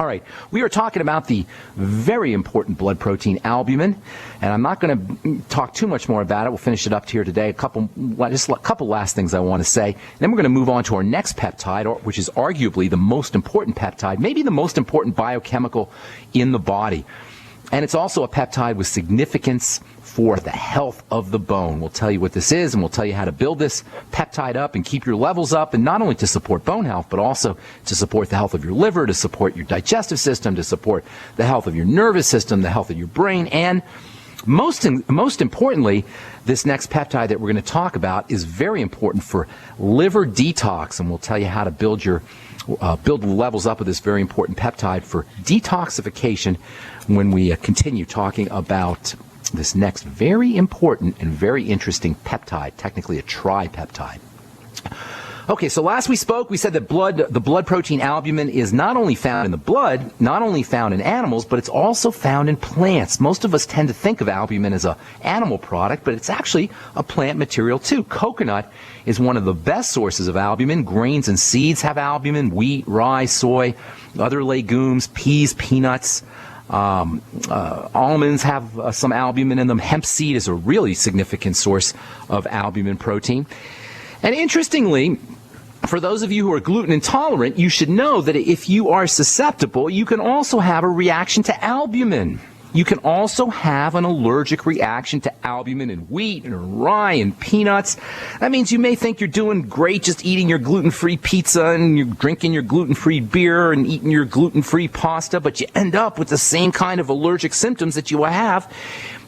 All right, we are talking about the very important blood protein albumin, and I'm not going to talk too much more about it. We'll finish it up here today. Just a couple last things I want to say. Then we're going to move on to our next peptide, which is arguably the most important peptide, maybe the most important biochemical in the body. And it's also a peptide with significance for the health of the bone. We'll tell you what this is, and we'll tell you how to build this peptide up and keep your levels up, and not only to support bone health, but also to support the health of your liver, to support your digestive system, to support the health of your nervous system, the health of your brain, and most importantly, this next peptide that we're going to talk about is very important for liver detox, and we'll tell you how to build the levels up of this very important peptide for detoxification when we continue talking about this next very important and very interesting peptide, technically a tripeptide. Okay, so last we spoke, we said that the blood protein albumin is not only found in the blood, not only found in animals, but it's also found in plants. Most of us tend to think of albumin as an animal product, but it's actually a plant material too. Coconut is one of the best sources of albumin. Grains and seeds have albumin, wheat, rye, soy, other legumes, peas, peanuts. Almonds have some albumin in them. Hemp seed is a really significant source of albumin protein. And interestingly, for those of you who are gluten intolerant, you should know that if you are susceptible, you can also have a reaction to albumin. You can also have an allergic reaction to albumin in wheat and rye and peanuts. That means you may think you're doing great just eating your gluten-free pizza and you're drinking your gluten-free beer and eating your gluten-free pasta, but you end up with the same kind of allergic symptoms that you will have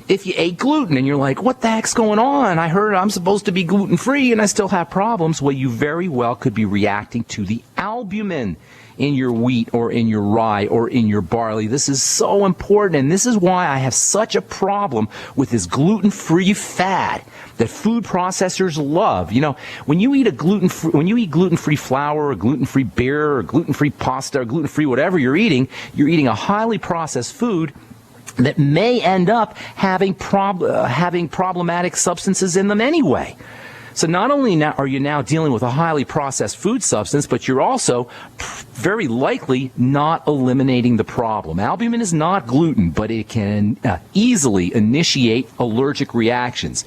if you ate gluten. And you're like, what the heck's going on? I heard I'm supposed to be gluten-free and I still have problems. Well, you very well could be reacting to the albumin in your wheat or in your rye or in your barley. This is so important, and this is why I have such a problem with this gluten-free fad that food processors love. You know, when you eat gluten-free flour or gluten-free beer or gluten-free pasta or gluten-free whatever you're eating a highly processed food that may end up having problematic substances in them anyway. So not only are you now dealing with a highly processed food substance, but you're also very likely not eliminating the problem. Albumin is not gluten, but it can easily initiate allergic reactions.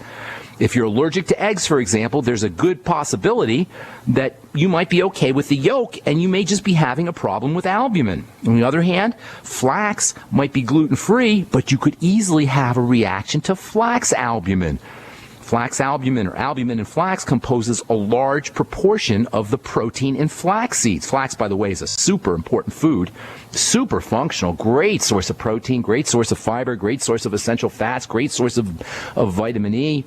If you're allergic to eggs, for example, there's a good possibility that you might be okay with the yolk and you may just be having a problem with albumin. On the other hand, flax might be gluten-free, but you could easily have a reaction to flax albumin. Flax albumin, or albumin in flax, composes a large proportion of the protein in flax seeds. Flax, by the way, is a super important food, super functional, great source of protein, great source of fiber, great source of essential fats, great source of vitamin E,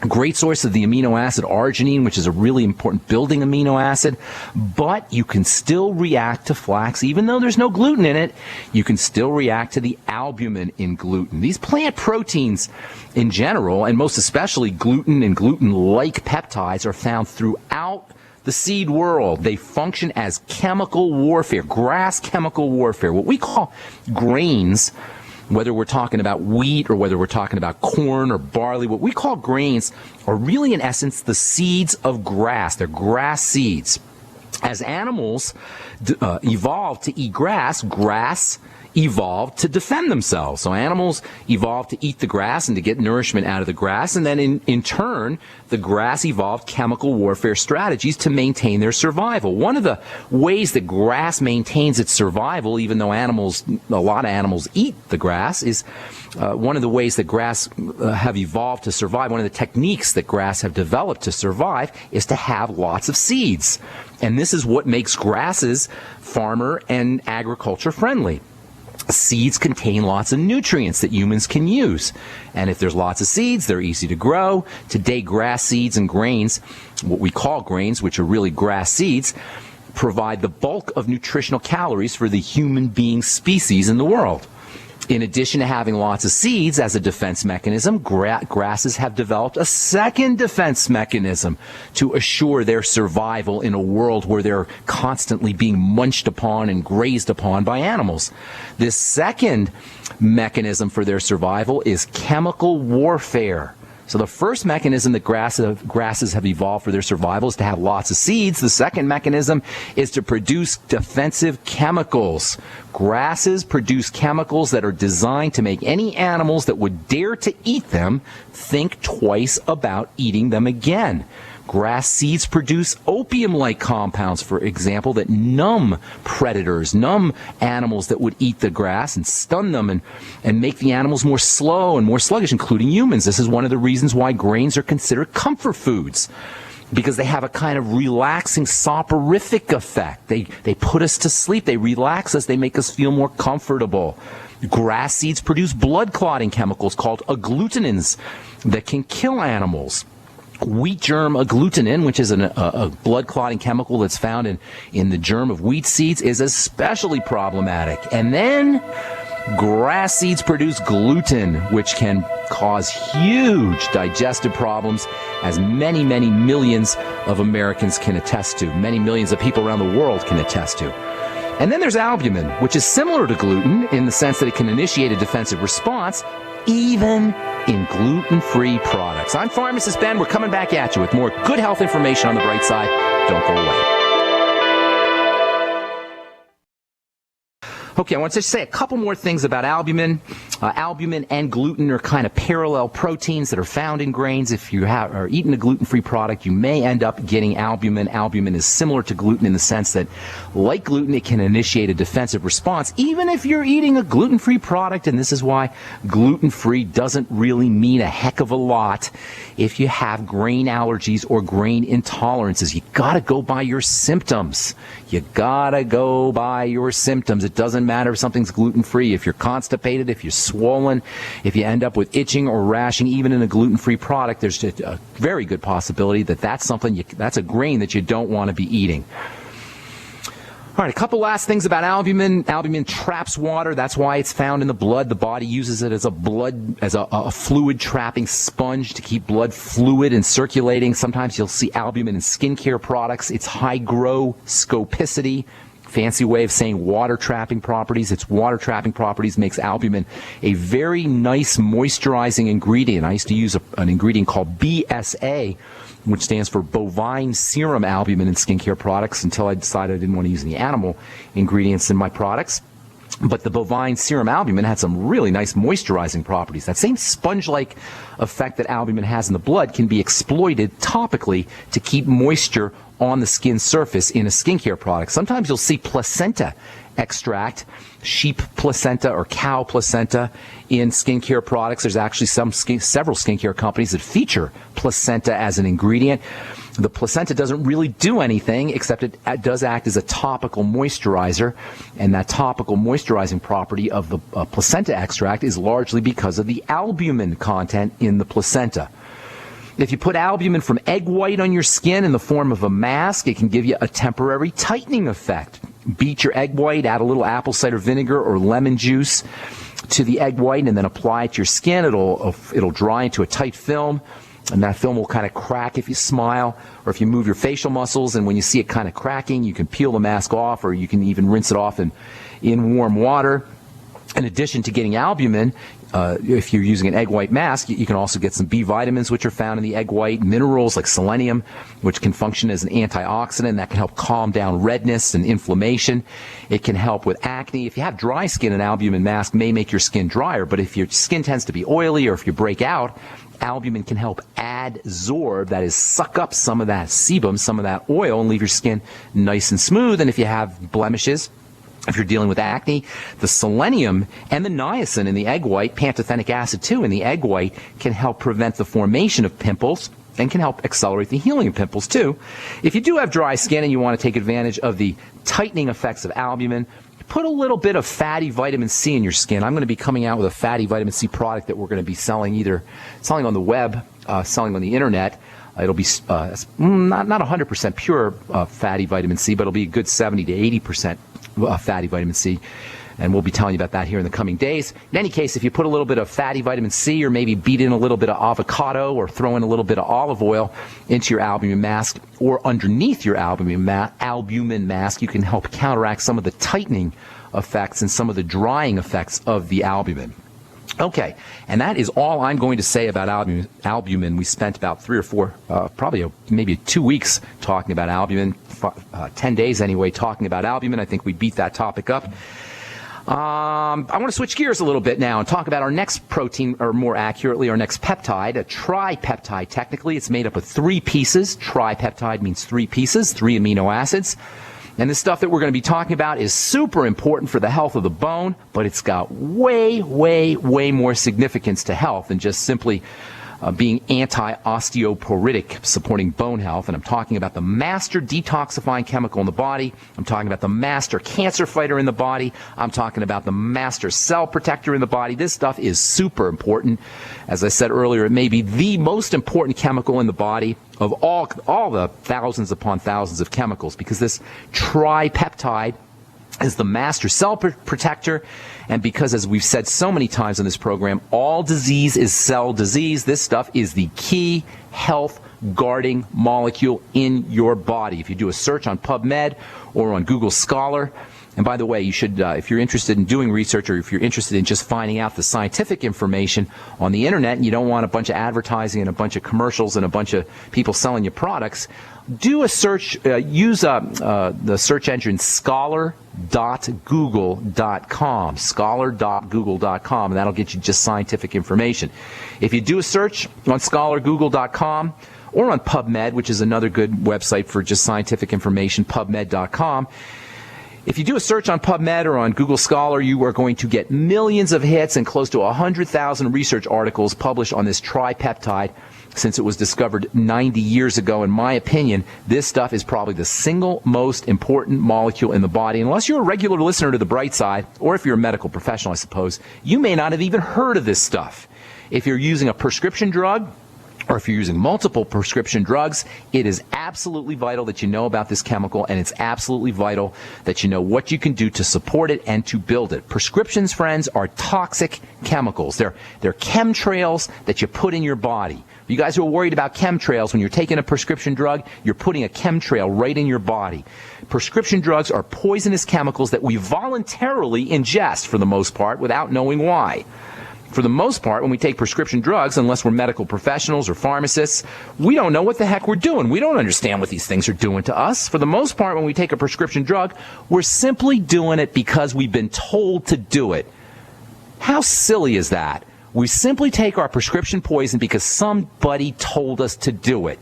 great source of the amino acid arginine, which is a really important building amino acid. But you can still react to flax. Even though there's no gluten in it, you can still react to the albumin in gluten. These plant proteins in general, and most especially gluten and gluten-like peptides, are found throughout the seed world. They function as chemical warfare, grass chemical warfare. What we call grains, whether we're talking about wheat or whether we're talking about corn or barley, what we call grains are really, in essence, the seeds of grass. They're grass seeds. As animals evolved to eat grass, grass evolved to defend themselves. So animals evolved to eat the grass and to get nourishment out of the grass, and then in turn, the grass evolved chemical warfare strategies to maintain their survival. One of the ways that grass maintains its survival, even though a lot of animals eat the grass, is one of the ways that grass have evolved to survive, one of the techniques that grass have developed to survive, is to have lots of seeds. And this is what makes grasses farmer and agriculture friendly. Seeds contain lots of nutrients that humans can use. And if there's lots of seeds, they're easy to grow. Today, grass seeds and grains, what we call grains, which are really grass seeds, provide the bulk of nutritional calories for the human being species in the world. In addition to having lots of seeds as a defense mechanism, grasses have developed a second defense mechanism to assure their survival in a world where they're constantly being munched upon and grazed upon by animals. This second mechanism for their survival is chemical warfare. So the first mechanism that grasses have evolved for their survival is to have lots of seeds. The second mechanism is to produce defensive chemicals. Grasses produce chemicals that are designed to make any animals that would dare to eat them think twice about eating them again. Grass seeds produce opium-like compounds, for example, that numb predators, numb animals that would eat the grass and stun them and make the animals more slow and more sluggish, including humans. This is one of the reasons why grains are considered comfort foods, because they have a kind of relaxing, soporific effect. They put us to sleep. They relax us. They make us feel more comfortable. Grass seeds produce blood-clotting chemicals called agglutinins that can kill animals. Wheat germ agglutinin, which is a blood-clotting chemical that's found in the germ of wheat seeds, is especially problematic. And then grass seeds produce gluten, which can cause huge digestive problems, as many, many millions of Americans can attest to. Many millions of people around the world can attest to. And then there's albumin, which is similar to gluten in the sense that it can initiate a defensive response, even in gluten-free products. I'm Pharmacist Ben. We're coming back at you with more good health information on the bright side. Don't go away. Okay, I want to just say a couple more things about albumin. Albumin and gluten are kind of parallel proteins that are found in grains. If you are eating a gluten-free product, you may end up getting albumin. Albumin is similar to gluten in the sense that, like gluten, it can initiate a defensive response, even if you're eating a gluten-free product. And this is why gluten-free doesn't really mean a heck of a lot if you have grain allergies or grain intolerances. You got to go by your symptoms. You got to go by your symptoms. It doesn't matter if something's gluten-free. If you're constipated, if you're swollen, if you end up with itching or rashing, even in a gluten-free product, there's a very good possibility that that's a grain that you don't want to be eating. All right, a couple last things about albumin. Albumin traps water. That's why it's found in the blood. The body uses it as a fluid-trapping sponge to keep blood fluid and circulating. Sometimes you'll see albumin in skincare products. It's hygroscopicity. Fancy way of saying water-trapping properties. Its water-trapping properties makes albumin a very nice moisturizing ingredient. I used to use an ingredient called BSA, which stands for bovine serum albumin in skincare products, until I decided I didn't want to use any animal ingredients in my products. But the bovine serum albumin had some really nice moisturizing properties. That same sponge-like effect that albumin has in the blood can be exploited topically to keep moisture on the skin surface in a skincare product. Sometimes you'll see placenta extract, sheep placenta or cow placenta in skincare products. There's actually several skincare companies that feature placenta as an ingredient. The placenta doesn't really do anything, except it does act as a topical moisturizer, and that topical moisturizing property of the placenta extract is largely because of the albumin content in the placenta. If you put albumin from egg white on your skin in the form of a mask, it can give you a temporary tightening effect. Beat your egg white, add a little apple cider vinegar or lemon juice to the egg white, and then apply it to your skin. It'll dry into a tight film, and that film will kind of crack if you smile or if you move your facial muscles. And when you see it kind of cracking, you can peel the mask off, or you can even rinse it off in warm water. In addition to getting albumin, if you're using an egg white mask, you can also get some B vitamins, which are found in the egg white, minerals like selenium, which can function as an antioxidant that can help calm down redness and inflammation. It can help with acne. If you have dry skin, an albumin mask may make your skin drier, but if your skin tends to be oily or if you break out, albumin can help adsorb, that is, suck up some of that sebum, some of that oil, and leave your skin nice and smooth. And if you have blemishes, if you're dealing with acne, the selenium and the niacin in the egg white, pantothenic acid too in the egg white, can help prevent the formation of pimples and can help accelerate the healing of pimples too. If you do have dry skin and you want to take advantage of the tightening effects of albumin, put a little bit of fatty vitamin C in your skin. I'm going to be coming out with a fatty vitamin C product that we're going to be selling on the web, selling on the internet. It'll be not 100% pure fatty vitamin C, but it'll be a good 70 to 80% fatty vitamin C, and we'll be telling you about that here in the coming days. In any case, if you put a little bit of fatty vitamin C, or maybe beat in a little bit of avocado, or throw in a little bit of olive oil into your albumin mask, or underneath your albumin mask, you can help counteract some of the tightening effects and some of the drying effects of the albumin. Okay, and that is all I'm going to say about albumin. We spent about 3 or 4, probably maybe 2 weeks talking about albumin, 10 days anyway, talking about albumin. I think we beat that topic up. I want to switch gears a little bit now and talk about our next protein, or more accurately, our next peptide, a tripeptide. Technically, it's made up of 3 pieces. Tripeptide means 3 pieces, 3 amino acids. And the stuff that we're going to be talking about is super important for the health of the bone, but it's got way, way, way more significance to health than just simply being anti-osteoporotic, supporting bone health. And I'm talking about the master detoxifying chemical in the body. I'm talking about the master cancer fighter in the body. I'm talking about the master cell protector in the body. This stuff is super important. As I said earlier, it may be the most important chemical in the body of all the thousands upon thousands of chemicals, because this tripeptide is the master cell protector. And because, as we've said so many times in this program, all disease is cell disease, this stuff is the key health guarding molecule in your body. If you do a search on PubMed or on Google Scholar, and by the way, you should, if you're interested in doing research, or if you're interested in just finding out the scientific information on the internet, and you don't want a bunch of advertising and a bunch of commercials and a bunch of people selling you products, do a search, use the search engine scholar.google.com, scholar.google.com, and that'll get you just scientific information. If you do a search on scholar.google.com or on PubMed, which is another good website for just scientific information, pubmed.com, if you do a search on PubMed or on Google Scholar, you are going to get millions of hits and close to 100,000 research articles published on this tripeptide since it was discovered 90 years ago. In my opinion, this stuff is probably the single most important molecule in the body. Unless you're a regular listener to The Bright Side, or if you're a medical professional, I suppose, you may not have even heard of this stuff. If you're using a prescription drug, or if you're using multiple prescription drugs, it is absolutely vital that you know about this chemical, and it's absolutely vital that you know what you can do to support it and to build it. Prescriptions, friends, are toxic chemicals. They're chemtrails that you put in your body. You guys who are worried about chemtrails, when you're taking a prescription drug, you're putting a chemtrail right in your body. Prescription drugs are poisonous chemicals that we voluntarily ingest, for the most part, without knowing why. For the most part, when we take prescription drugs, unless we're medical professionals or pharmacists, we don't know what the heck we're doing. We don't understand what these things are doing to us. For the most part, when we take a prescription drug, we're simply doing it because we've been told to do it. How silly is that? We simply take our prescription poison because somebody told us to do it.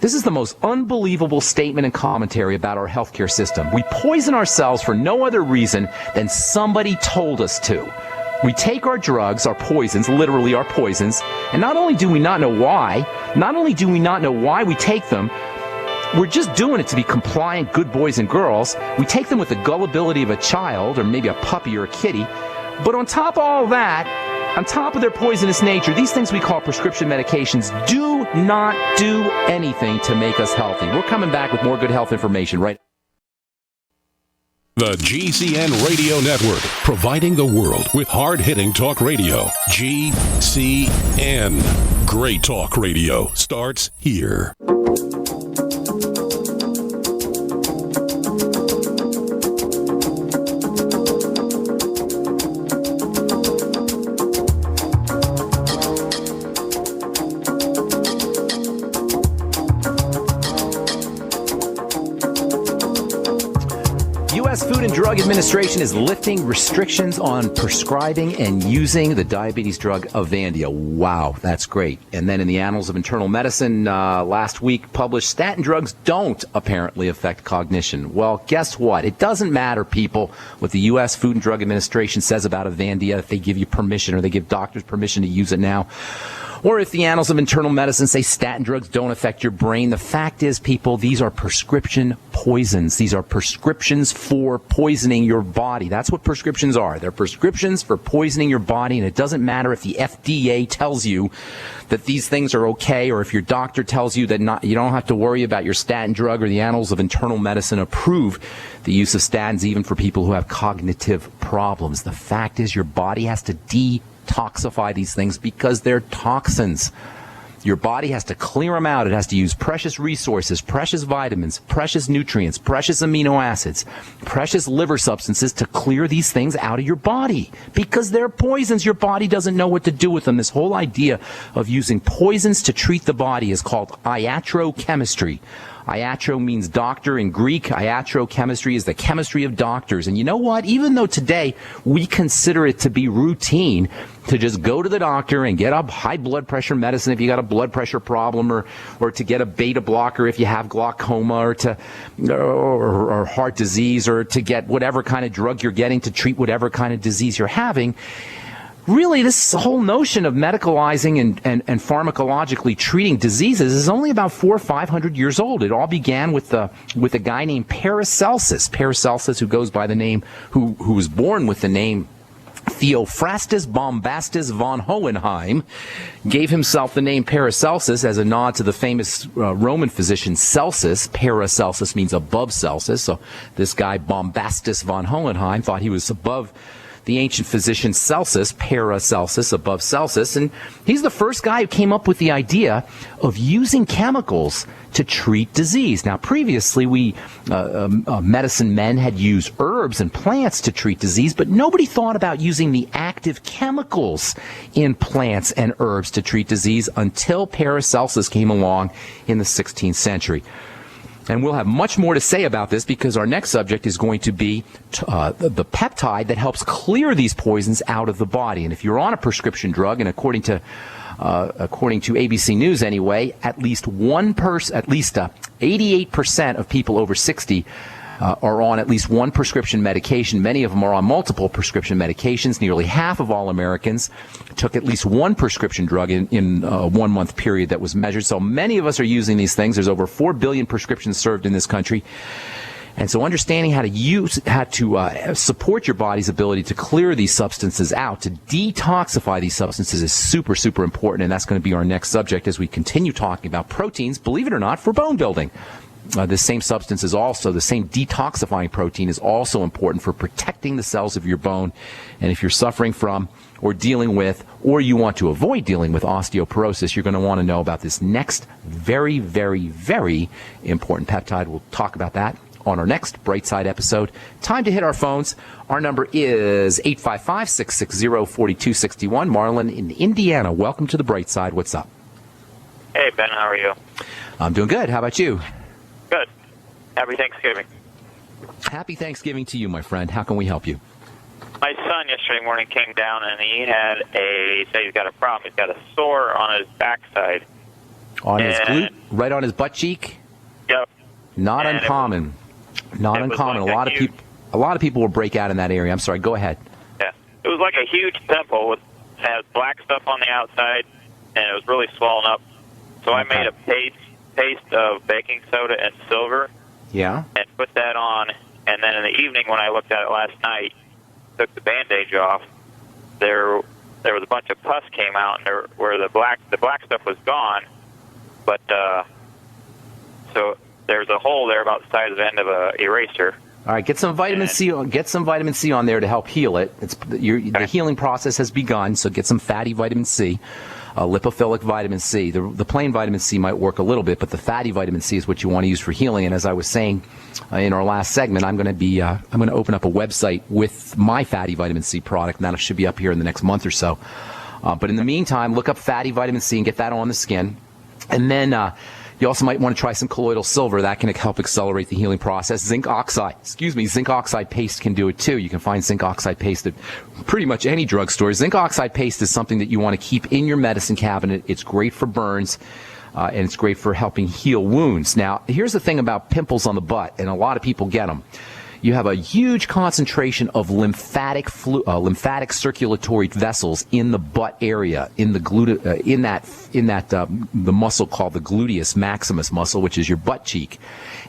This is the most unbelievable statement and commentary about our healthcare system. We poison ourselves for no other reason than somebody told us to. We take our drugs, our poisons, literally our poisons, and not only do we not know why we take them, we're just doing it to be compliant good boys and girls. We take them with the gullibility of a child, or maybe a puppy or a kitty. But on top of all that, on top of their poisonous nature, these things we call prescription medications do not do anything to make us healthy. We're coming back with more good health information right. The GCN Radio Network, providing the world with hard-hitting talk radio. GCN. Great talk radio starts here. U.S. Food and Drug Administration is lifting restrictions on prescribing and using the diabetes drug Avandia. Wow, that's great. And then in the Annals of Internal Medicine last week published, statin drugs don't apparently affect cognition. Well, guess what? It doesn't matter, people, what the U.S. Food and Drug Administration says about Avandia, if they give you permission or they give doctors permission to use it now. Or if the Annals of Internal Medicine say statin drugs don't affect your brain. The fact is, people, these are prescription poisons. These are prescriptions for poisoning your body. That's what prescriptions are. They're prescriptions for poisoning your body, and it doesn't matter if the FDA tells you that these things are okay, or if your doctor tells you that you don't have to worry about your statin drug, or the Annals of Internal Medicine approve the use of statins even for people who have cognitive problems. The fact is, your body has to detoxify these things because they're toxins. Your body has to clear them out. It has to use precious resources, precious vitamins, precious nutrients, precious amino acids, precious liver substances to clear these things out of your body because they're poisons. Your body doesn't know what to do with them. This whole idea of using poisons to treat the body is called iatrochemistry. Iatro means doctor in Greek. Iatrochemistry is the chemistry of doctors. And you know what? Even though today we consider it to be routine to just go to the doctor and get a high blood pressure medicine if you got a blood pressure problem, or to get a beta blocker if you have glaucoma, or heart disease, or to get whatever kind of drug you're getting to treat whatever kind of disease you're having. Really, this whole notion of medicalizing and pharmacologically treating diseases is only about 400 or 500 years old. It all began with a guy named Paracelsus. Paracelsus, who goes by the name, who was born with the name Theophrastus Bombastus von Hohenheim, gave himself the name Paracelsus as a nod to the famous Roman physician Celsus. Paracelsus means above Celsus. So this guy Bombastus von Hohenheim thought he was above the ancient physician Celsus, Paracelsus, above Celsus, and he's the first guy who came up with the idea of using chemicals to treat disease. Now, previously, medicine men had used herbs and plants to treat disease, but nobody thought about using the active chemicals in plants and herbs to treat disease until Paracelsus came along in the 16th century. And we'll have much more to say about this because our next subject is going to be the peptide that helps clear these poisons out of the body. And if you're on a prescription drug, and according to ABC News anyway, at least 88% of people over 60 are on at least one prescription medication. Many of them are on multiple prescription medications. Nearly half of all Americans took at least one prescription drug in a 1 month period that was measured. So many of us are using these things. There's over 4 billion prescriptions served in this country. And so understanding how to support your body's ability to clear these substances out, to detoxify these substances is super, super important. And that's going to be our next subject as we continue talking about proteins, believe it or not, for bone building. The same substance is also, the same detoxifying protein is also important for protecting the cells of your bone. And if you're suffering from or dealing with, or you want to avoid dealing with osteoporosis, you're going to want to know about this next very, very, very important peptide. We'll talk about that on our next Brightside episode. Time to hit our phones. Our number is 855-660-4261. Marlon in Indiana, welcome to the Brightside. What's up? Hey, Ben, how are you? I'm doing good. How about you? Good. Happy Thanksgiving. Happy Thanksgiving to you, my friend. How can we help you? My son yesterday morning came down and he said he's got a problem. He's got a sore on his backside. On his glute? Right on his butt cheek? Yep. Not uncommon. Not uncommon. Like a lot of people will break out in that area. I'm sorry. Go ahead. Yeah. It was like a huge pimple. It had black stuff on the outside, and it was really swollen up. So I made a paste of baking soda and silver. Yeah. And put that on. And then in the evening when I looked at it last night, took the bandage off, there was a bunch of pus came out, and where the black stuff was gone. But so there's a hole there about the size of the end of a eraser. All right, get some vitamin C. Get some vitamin C on there to help heal it. The healing process has begun, so get some fatty vitamin C, lipophilic vitamin C. The plain vitamin C might work a little bit, but the fatty vitamin C is what you want to use for healing. And as I was saying in our last segment, I'm going to open up a website with my fatty vitamin C product, and that should be up here in the next month or so. But in the meantime, look up fatty vitamin C and get that on the skin, and then. You also might want to try some colloidal silver. That can help accelerate the healing process. Zinc oxide paste can do it too. You can find zinc oxide paste at pretty much any drugstore. Zinc oxide paste is something that you want to keep in your medicine cabinet. It's great for burns, and it's great for helping heal wounds. Now, here's the thing about pimples on the butt, and a lot of people get them. You have a huge concentration of lymphatic circulatory vessels in the butt area, in the the muscle called the gluteus maximus muscle, which is your butt cheek.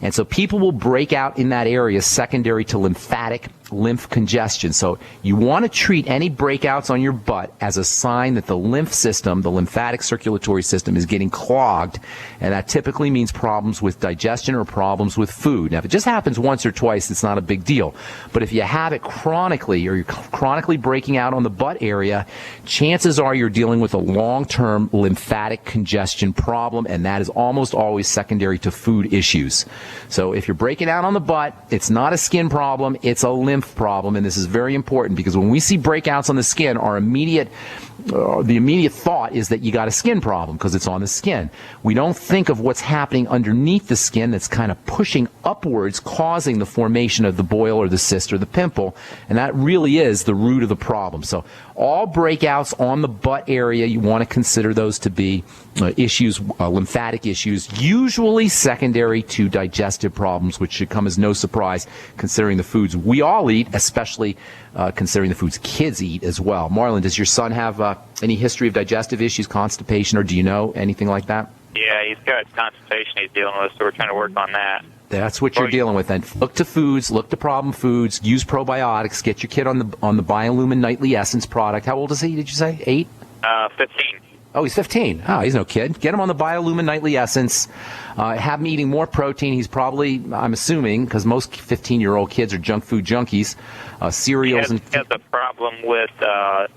And so people will break out in that area secondary to lymph congestion. So you want to treat any breakouts on your butt as a sign that the lymph system, the lymphatic circulatory system, is getting clogged, and that typically means problems with digestion or problems with food. Now, if it just happens once or twice, it's not a big deal. But if you have it chronically, or you're chronically breaking out on the butt area, chances are you're dealing with a long-term lymphatic congestion problem, and that is almost always secondary to food issues. So if you're breaking out on the butt, it's not a skin problem, it's a lymph problem, and this is very important because when we see breakouts on the skin, the immediate thought is that you got a skin problem because it's on the skin. We don't think of what's happening underneath the skin that's kind of pushing upwards, causing the formation of the boil or the cyst or the pimple, and that really is the root of the problem. So all breakouts on the butt area, you want to consider those to be issues, lymphatic issues, usually secondary to digestive problems, which should come as no surprise considering the foods we all eat, especially considering the foods kids eat as well. Marlon, does your son have any history of digestive issues, constipation, or do you know anything like that? Yeah, he's got constipation he's dealing with, so we're trying to work on that. That's what you're dealing with then. Look to foods, look to problem foods, use probiotics, get your kid on the Albumin Nightly Essence product. How old is he, did you say? 8? 15. Oh, he's 15. Oh, he's no kid. Get him on the Albumin Nightly Essence. Have him eating more protein. He's probably, I'm assuming, because most 15-year-old kids are junk food junkies, cereals. He has a problem with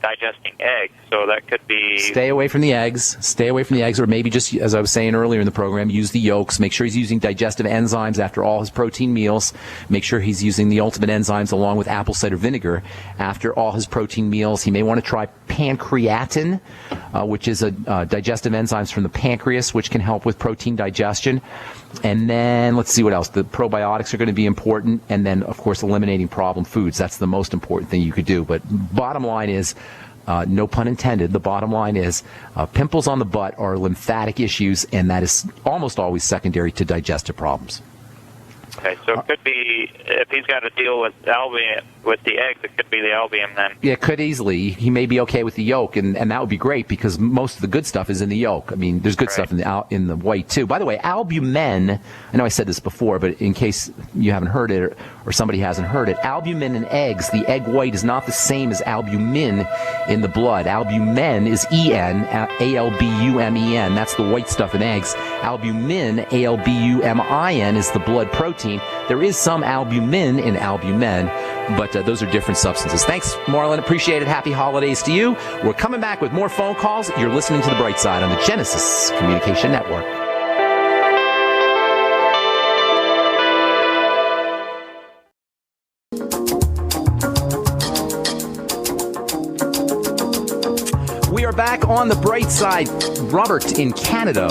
digesting eggs, so that could be... Stay away from the eggs. Stay away from the eggs, or maybe just, as I was saying earlier in the program, use the yolks. Make sure he's using digestive enzymes after all his protein meals. Make sure he's using the ultimate enzymes along with apple cider vinegar after all his protein meals. He may want to try pancreatin, which is a digestive enzymes from the pancreas, which can help with protein digestion. And then let's see what else. The probiotics are going to be important. And then, of course, eliminating problem foods. That's the most important thing you could do. But bottom line is, no pun intended, the bottom line is pimples on the butt are lymphatic issues, and that is almost always secondary to digestive problems. Okay, so it could be, if he's got to deal with albumin, with the eggs, it could be the albumin then. Yeah, it could easily. He may be okay with the yolk, and that would be great because most of the good stuff is in the yolk. I mean, there's good stuff in the white, too. By the way, albumin, I know I said this before, but in case you haven't heard it or somebody hasn't heard it, albumin in eggs, the egg white is not the same as albumin in the blood. Albumin is E-N, A-L-B-U-M-E-N. That's the white stuff in eggs. Albumin, A-L-B-U-M-I-N, is the blood protein. There is some albumin in albumin, but those are different substances. Thanks, Marlon. Appreciate it. Happy holidays to you. We're coming back with more phone calls. You're listening to The Bright Side on the Genesis Communication Network. We are back on The Bright Side. Robert in Canada,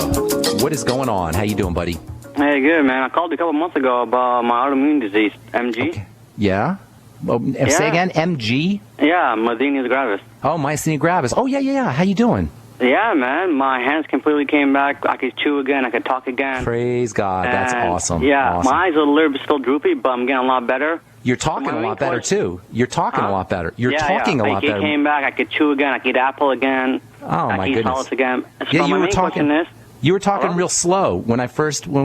what is going on? How you doing, buddy? Hey, good, man. I called a couple months ago about my autoimmune disease, MG. Okay. Yeah? Say again, MG? Yeah, myasthenia gravis. Oh, myasthenia gravis. Oh, yeah. How you doing? Yeah, man. My hands completely came back. I could chew again. I could talk again. Praise God. That's awesome. Yeah, awesome. my eyes are a little bit still droopy, but I'm getting a lot better. You're talking a lot better, too. You're talking a lot better. You're talking a lot better. It came back. I could chew again. I could eat apple again. Oh, my goodness. I could eat solids again. Yeah, you were talking... Is, You were talking real slow. When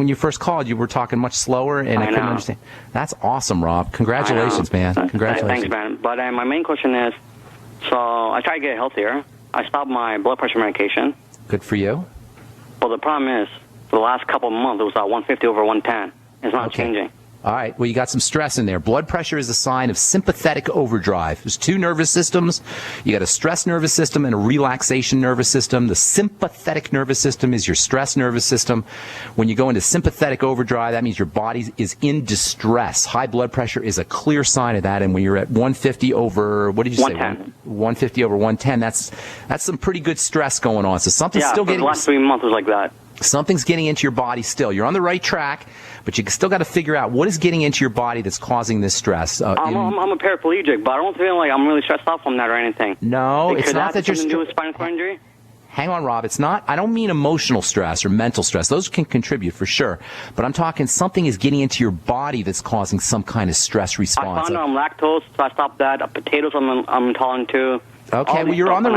you first called, you were talking much slower, and I couldn't understand. That's awesome, Rob. Congratulations, man. Congratulations. Thanks, man. But my main question is, so I try to get healthier. I stopped my blood pressure medication. Good for you. Well, the problem is, for the last couple of months, it was 150 over 110. It's not changing. All right. Well, you got some stress in there. Blood pressure is a sign of sympathetic overdrive. There's two nervous systems. You got a stress nervous system and a relaxation nervous system. The sympathetic nervous system is your stress nervous system. When you go into sympathetic overdrive, that means your body is in distress. High blood pressure is a clear sign of that. And when you're at 150 over, what did you say? 150 over 110. That's some pretty good stress going on. So something's still getting. The last 3 months was like that. Something's getting into your body still. You're on the right track, but you still got to figure out what is getting into your body that's causing this stress. I'm a paraplegic, but I don't feel like I'm really stressed out from that or anything. No, it's not that you're... Could that have something to do with spinal cord injury? Hang on, Rob. It's not. I don't mean emotional stress or mental stress. Those can contribute for sure. But I'm talking something is getting into your body that's causing some kind of stress response. I found I'm lactose, so I stopped that. Potatoes I'm intolerant to. Okay, well, you're on the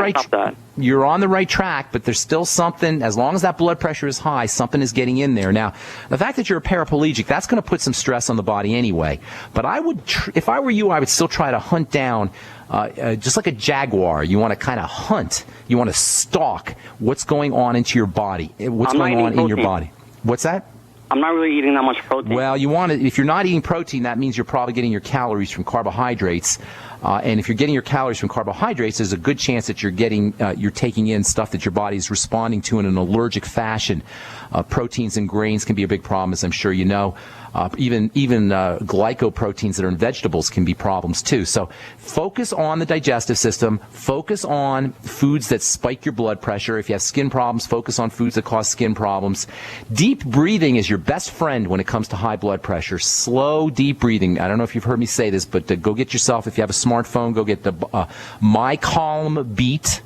right track, but there's still something, as long as that blood pressure is high, something is getting in there. Now, the fact that you're a paraplegic, that's going to put some stress on the body anyway. But I would, if I were you, I would still try to hunt down, just like a jaguar. You want to kind of hunt. You want to stalk what's going on into your body. What's going on in your body. What's that? I'm not really eating that much protein. Well, you want to, if you're not eating protein, that means you're probably getting your calories from carbohydrates. And if you're getting your calories from carbohydrates, there's a good chance that you're taking in stuff that your body is responding to in an allergic fashion. Proteins and grains can be a big problem, as I'm sure you know. Even glycoproteins that are in vegetables can be problems too. So focus on the digestive system. Focus on foods that spike your blood pressure. If you have skin problems, focus on foods that cause skin problems. Deep breathing is your best friend when it comes to high blood pressure. Slow, deep breathing. I don't know if you've heard me say this, but go get yourself, if you have a smartphone, go get the MyCalm Beat.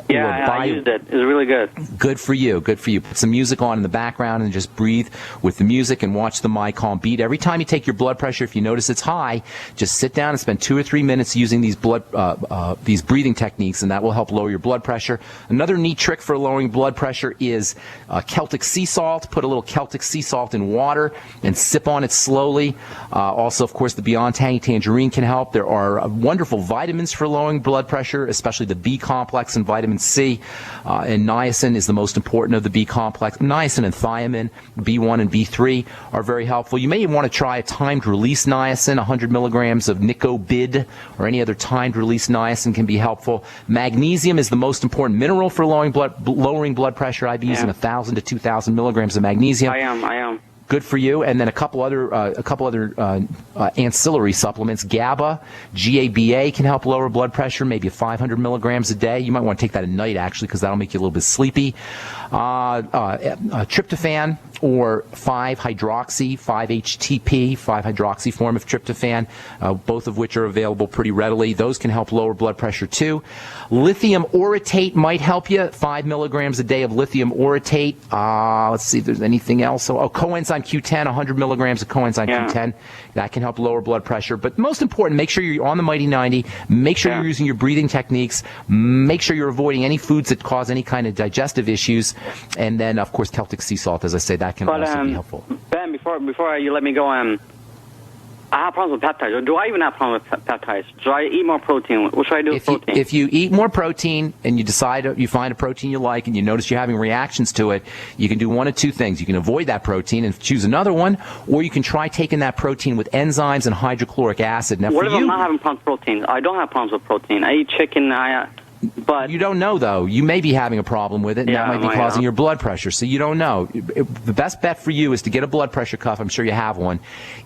Yeah, I used it. It's really good. Good for you. Good for you. Put some music on in the background and just breathe with the music and watch the MyCalm Beat. Every time you take your blood pressure, if you notice it's high, just sit down and spend 2 or 3 minutes using these breathing techniques, and that will help lower your blood pressure. Another neat trick for lowering blood pressure is Celtic sea salt. Put a little Celtic sea salt in water and sip on it slowly. Also, of course, the Beyond Tangy Tangerine can help. There are wonderful vitamins for lowering blood pressure, especially the B complex and vitamin C, and niacin is the most important of the B complex. Niacin and thiamine, B1 and B3 are very helpful. You may even want to try a timed release niacin. 100 milligrams of Nicobid or any other timed release niacin can be helpful. Magnesium is the most important mineral for lowering blood pressure. I'd be using 1,000 to 2,000 milligrams of magnesium. I am. Good for you. And then a couple other ancillary supplements. GABA, GABA can help lower blood pressure, maybe 500 milligrams a day. You might want to take that at night, actually, because that'll make you a little bit sleepy. Tryptophan or 5-hydroxy, 5-HTP, 5-hydroxy form of tryptophan, both of which are available pretty readily. Those can help lower blood pressure too. Lithium orotate might help you. 5 milligrams a day of lithium orotate. Let's see if there's anything else. Coenzyme Q10, 100 milligrams of coenzyme Q10. That can help lower blood pressure. But most important, make sure you're on the Mighty 90. Make sure you're using your breathing techniques. Make sure you're avoiding any foods that cause any kind of digestive issues. And then, of course, Celtic sea salt, as I say, that can also be helpful. Ben, before you let me go, I have problems with peptides. Or do I even have problems with peptides? Do I eat more protein? What should I do with protein? If you eat more protein and you find a protein you like and you notice you're having reactions to it, you can do one of two things. You can avoid that protein and choose another one, or you can try taking that protein with enzymes and hydrochloric acid. Now, what if I'm not having problems with protein? I don't have problems with protein. I eat chicken. But you don't know, though. You may be having a problem with it, and that might be causing your blood pressure. So you don't know. The best bet for you is to get a blood pressure cuff. I'm sure you have one.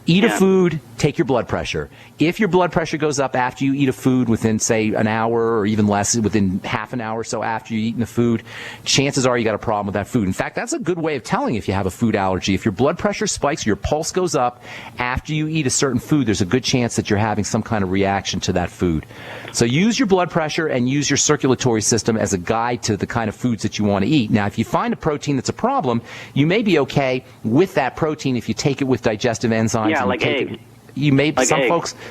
Eat a food, take your blood pressure. If your blood pressure goes up after you eat a food within, say, an hour or even less, within half an hour or so after you've eaten the food, chances are you got a problem with that food. In fact, that's a good way of telling if you have a food allergy. If your blood pressure spikes, your pulse goes up after you eat a certain food, there's a good chance that you're having some kind of reaction to that food. So use your blood pressure and use your circulatory system as a guide to the kind of foods that you want to eat. Now, if you find a protein that's a problem, you may be okay with that protein if you take it with digestive enzymes. Yeah, like eggs. You may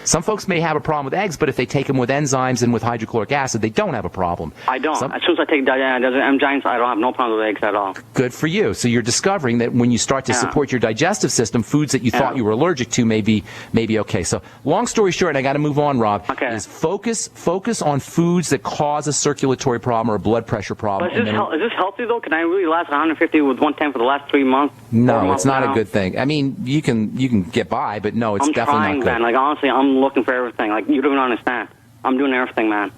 some folks may have a problem with eggs, but if they take them with enzymes and with hydrochloric acid, they don't have a problem. I don't. As soon as I take enzymes, I don't have no problem with eggs at all. Good for you. So you're discovering that when you start to support your digestive system, foods that you thought you were allergic to may be okay. So long story short, and I got to move on, Rob. Okay. Is focus on foods that cause a circulatory problem or a blood pressure problem. But is this healthy though? Can I really last 150 with 110 for the last 3 months? No, it's not a good thing. I mean, you can get by, but no, it's definitely not good. Man. Like honestly, I'm looking for everything. Like you don't even understand. I'm doing everything, man.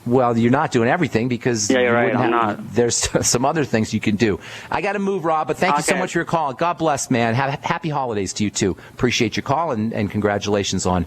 Well, you're not doing everything because you're right. I'm not. There's some other things you can do. I got to move, Rob, but thank you so much for your call. God bless, man. Happy holidays to you too. Appreciate your call and congratulations on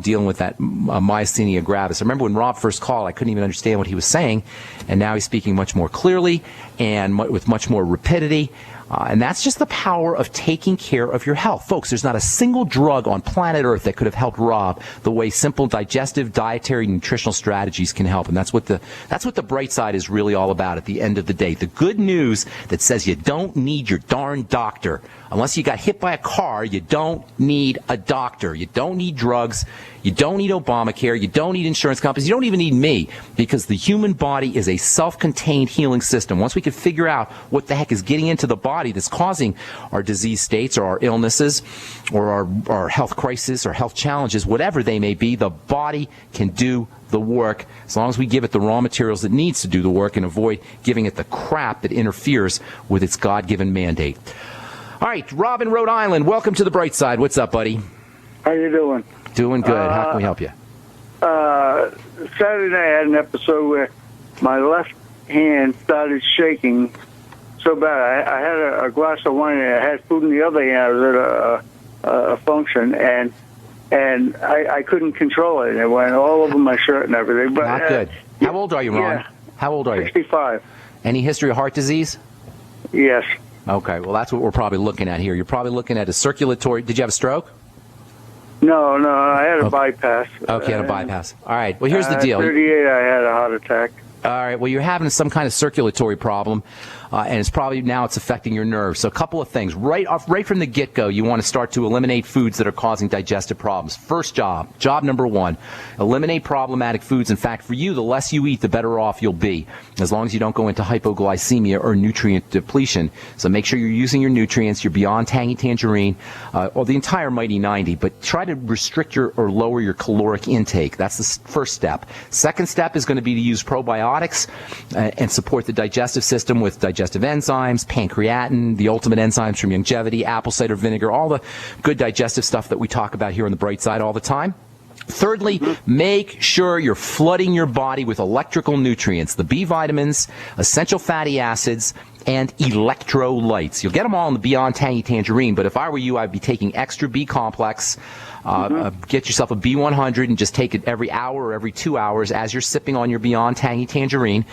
dealing with that myasthenia gravis. I remember when Rob first called, I couldn't even understand what he was saying, and now he's speaking much more clearly and with much more rapidity. And that's just the power of taking care of your health. Folks, there's not a single drug on planet Earth that could have helped Rob the way simple digestive, dietary, nutritional strategies can help. And that's what the bright side is really all about at the end of the day. The good news that says you don't need your darn doctor. Unless you got hit by a car, you don't need a doctor. You don't need drugs. You don't need Obamacare. You don't need insurance companies. You don't even need me, because the human body is a self-contained healing system. Once we can figure out what the heck is getting into the body that's causing our disease states or our illnesses or our health crisis or health challenges, whatever they may be, the body can do the work as long as we give it the raw materials it needs to do the work and avoid giving it the crap that interferes with its God-given mandate. All right, Rob in Rhode Island, welcome to the bright side. What's up, buddy? How you doing? Doing good. How can we help you? Saturday night I had an episode where my left hand started shaking so bad. I had a glass of wine and I had food in the other hand. I was at a function and I couldn't control it. It went all over my shirt and everything. But Not good. How old are you, Ron? Yeah. How old are you? 65. Any history of heart disease? Yes. Okay, well, that's what we're probably looking at here. You're probably looking at a circulatory. Did you have a stroke? No, I had a bypass. Okay, you had a bypass. All right, well, here's the deal. At 38, I had a heart attack. All right, well, you're having some kind of circulatory problem, and it's probably now it's affecting your nerves. So a couple of things. Right from the get-go, you want to start to eliminate foods that are causing digestive problems. First job number one, eliminate problematic foods. In fact, for you, the less you eat, the better off you'll be, as long as you don't go into hypoglycemia or nutrient depletion. So make sure you're using your nutrients, your Beyond Tangy Tangerine, or the entire Mighty 90, but try to restrict or lower your caloric intake. That's the first step. Second step is going to be to use probiotics and support the digestive system with digestive enzymes, pancreatin, the ultimate enzymes from Longevity, apple cider vinegar, all the good digestive stuff that we talk about here on the Bright Side all the time. Thirdly, make sure you're flooding your body with electrical nutrients, the B vitamins, essential fatty acids, and electrolytes. You'll get them all in the Beyond Tangy Tangerine, but if I were you, I'd be taking extra B complex. Get yourself a B100 and just take it every hour or every 2 hours as you're sipping on your Beyond Tangy Tangerine.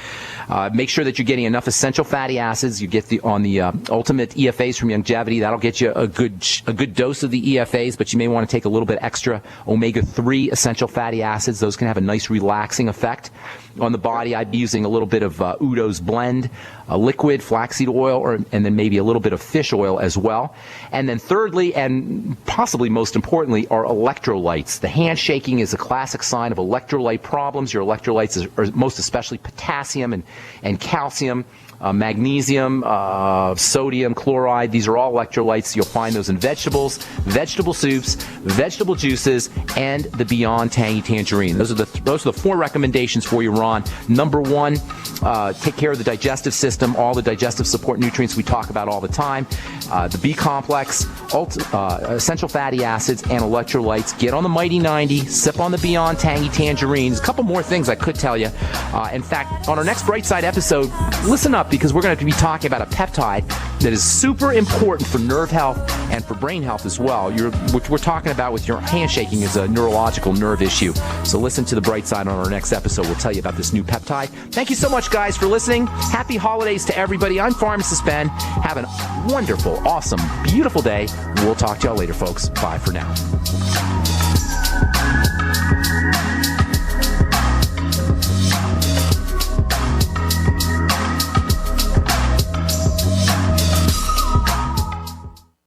Make sure that you're getting enough essential fatty acids. You get the ultimate EFAs from Longevity. That'll get you a good dose of the EFAs, but you may want to take a little bit extra omega-3 essential fatty acids. Those can have a nice relaxing effect on the body. I'd be using a little bit of Udo's blend, a liquid flaxseed oil, and then maybe a little bit of fish oil as well. And then thirdly, and possibly most importantly, are electrolytes. The handshaking is a classic sign of electrolyte problems. Your electrolytes are most especially potassium and calcium, magnesium, sodium, chloride. These are all electrolytes. You'll find those in vegetables, vegetable soups, vegetable juices, and the Beyond Tangy Tangerine. Those are the four recommendations for you, Ron. Number one, take care of the digestive system, all the digestive support nutrients we talk about all the time, the B complex, essential fatty acids, and electrolytes. Get on the Mighty 90, sip on the Beyond Tangy Tangerines. A couple more things I could tell you. In fact, on our next Bright Side episode, listen up, because we're going to be talking about a peptide that is super important for nerve health and for brain health as well. What we're talking about with your handshaking is a neurological nerve issue. So listen to the Bright Side on our next episode. We'll tell you about this new peptide. Thank you so much, guys, for listening. Happy holidays to everybody. I'm Pharmacist Ben. Have a wonderful, awesome, beautiful day. We'll talk to y'all later, folks. Bye for now.